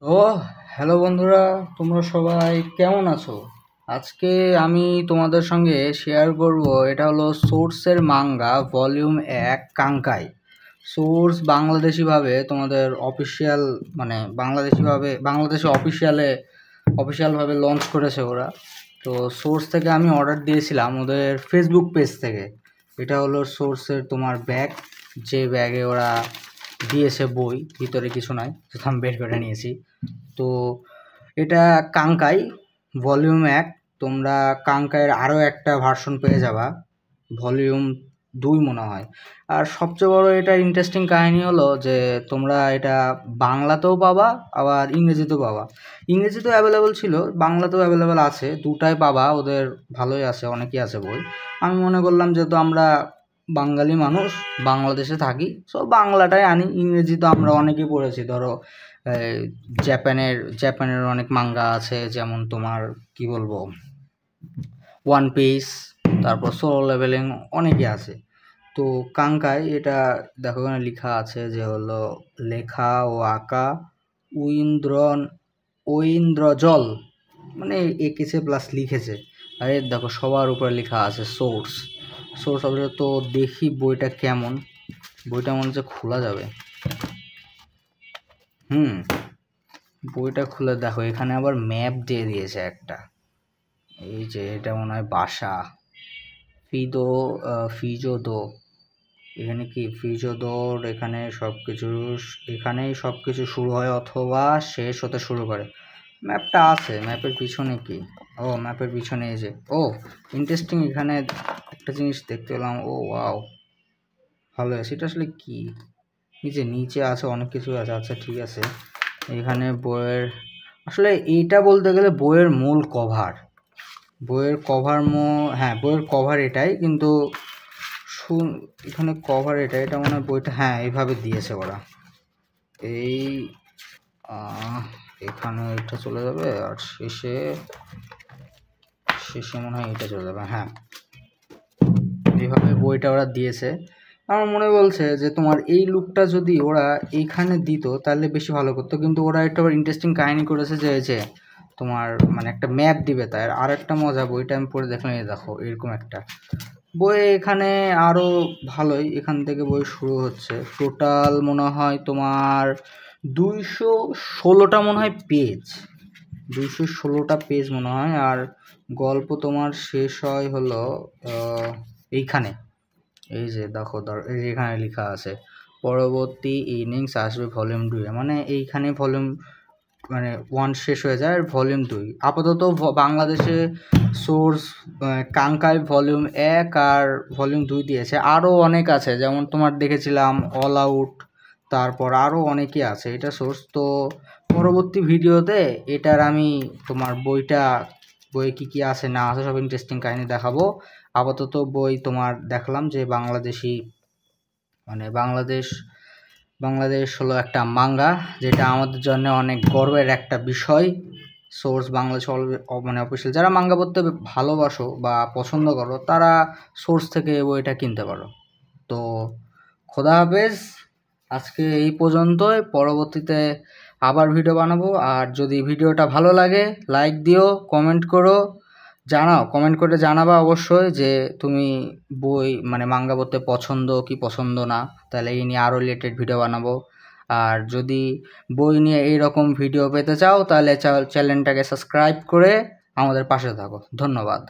ও hello বন্ধুরা, তোমরা সবাই কেমন আছো? আজকে আমি তোমাদের সঙ্গে শেয়ার করব, এটা হলো সোর্সের মাঙ্গা ভলিউম 1 কাঙ্কাই। সোর্স বাংলাদেশিভাবে তোমাদের অফিসিয়াল, মানে বাংলাদেশে অফিসিয়ালভাবে লঞ্চ করেছে ওরা। তো সোর্স থেকে আমি অর্ডার দিয়েছিলাম ওদের ফেসবুক পেজ থেকে। এটা হলো সোর্সের তোমার ব্যাগ, যে ব্যাগে ওরা দিয়েছে বই, ভিতরে কিছু নাই, তো আমি বের করে নিয়েছি। তো এটা কাঙ্কাই ভলিউম 1। তোমরা কাঙ্কাইয়ের আরও একটা ভার্সন পেয়ে যাবা, ভলিউম 2 মনে হয়। আর সবচেয়ে বড় এটা ইন্টারেস্টিং কাহিনী হলো যে তোমরা এটা বাংলাতেও পাবা, আবার ইংরেজিতেও পাবা। ইংরেজিতেও অ্যাভেলেবল ছিল, বাংলাতেও অ্যাভেলেবল আছে, দুটাই পাবা। ওদের ভালোই আছে, অনেকই আছে বই। আমি মনে করলাম যেহেতু আমরা বাঙালি মানুষ, বাংলাদেশে থাকি, সো বাংলাটাই আনি। ইংরেজি তো আমরা অনেকেই পড়েছি, ধরো এই জাপানের অনেক মাঙ্গা আছে, যেমন তোমার কি বলবো, ওয়ান পিস, তারপর সোলো লেভেলিং, অনেকই আছে। তো কাঙ্কাই এটা দেখো, এখানে লেখা আছে যে হলো লেখা ও আঁকা ঐন্দ্রজল, মানে এঁকেছে প্লাস লিখেছে। আর এর দেখো সবার উপরে লেখা আছে সোর্স অফিসে। তো দেখি বইটা কেমন। বইটা মনে হচ্ছে খোলা যাবে। বইটা খুলে দেখো, এখানে আবার ম্যাপ দিয়ে দিয়েছে একটা। এই যে এটা মনে হয় বাসা ফিদো, ফিজোদো। এখানে কি ফিজোদোর, এখানেই সব কিছু শুরু হয় অথবা শেষ হতে শুরু করে। ম্যাপটা আছে, ম্যাপের পিছনে কি? ও ম্যাপের পিছনে এই যে, ও ইন্টারেস্টিং, এখানে একটা জিনিস দেখতে পেলাম। ও ওয়াও, ভালো আছে। এটা আসলে কি? নিচে আছে অনেক কিছু আছে। আচ্ছা ঠিক আছে। এখানে বইয়ের, আসলে এইটা বলতে গেলে বইয়ের মূল কভার। হ্যাঁ, বইয়ের কভার এটাই, কিন্তু এখানে কভার এটা মনে হয় বইটা, হ্যাঁ এইভাবে দিয়েছে ওরা। এই এখানে এটা চলে যাবে, আর শেষে মনে হয় এটা চলে যাবে। হ্যাঁ, এইভাবে বইটা ওরা দিয়েছে। আমার মনে বলছে যে তোমার এই লুকটা যদি ওরা এইখানে দিত তাহলে বেশি ভালো করতো, কিন্তু ওরা একটা ইন্টারেস্টিং কাহিনী করেছে যে তোমার মানে একটা ম্যাপ দিবে। তাই আর একটা মজা, বইটা আমি পড়ে দেখলাম, এই দেখো এরকম একটা বই এখানে আরও ভালোই। এখান থেকে বই শুরু হচ্ছে, টোটাল মনে হয় তোমার 216টা মনে হয় পেজ, 216টা পেজ মনে হয়। আর গল্প তোমার শেষ হয় হলো এইখানে। এই যে দেখো, এই যে এখানে লেখা আছে পরবর্তী ইনিংস আসবে ভলিউম 2। মানে এইখানে ভলিউম 1 শেষ হয়ে যায়, আর ভলিউম 2 আপাতত বাংলাদেশে সোর্স কাঙ্কাই ভলিউম 1 আর ভলিউম 2 দিয়েছে। আরও অনেক আছে, যেমন তোমার দেখেছিলাম অল আউট, তারপর আরও অনেকই আছে। এটা সোর্স। তো পরবর্তী ভিডিওতে এটার আমি তোমার বইয়ে কী আছে না আছে সব ইন্টারেস্টিং কাহিনী দেখাবো। আপাতত বই তোমার দেখলাম যে বাংলাদেশ হলো একটা মাঙ্গা, যেটা আমাদের জন্য অনেক গর্বের একটা বিষয়। সোর্স বাংলাদেশ মানে অফিসিয়াল, যারা মাঙ্গা পড়তে ভালোবাসো বা পছন্দ করো, তারা সোর্স থেকে বইটা কিনতে পারো। তো খোদা হাফেজ, আজকে এই পর্যন্তই। পরবর্তীতে আবার ভিডিও বানাবো। আর যদি ভিডিওটা ভালো লাগে লাইক দিও, কমেন্ট করো, কমেন্ট করে জানাবা অবশ্যই যে তুমি বই মানে মাঙ্গা পড়তে পছন্দ কি পছন্দ না, তাহলে এই নিয়ে আরও রিলেটেড ভিডিও বানাবো। আর যদি বই নিয়ে এইরকম ভিডিও পেতে চাও তাহলে চ্যানেলটাকে সাবস্ক্রাইব করে আমাদের পাশে থাকো। ধন্যবাদ।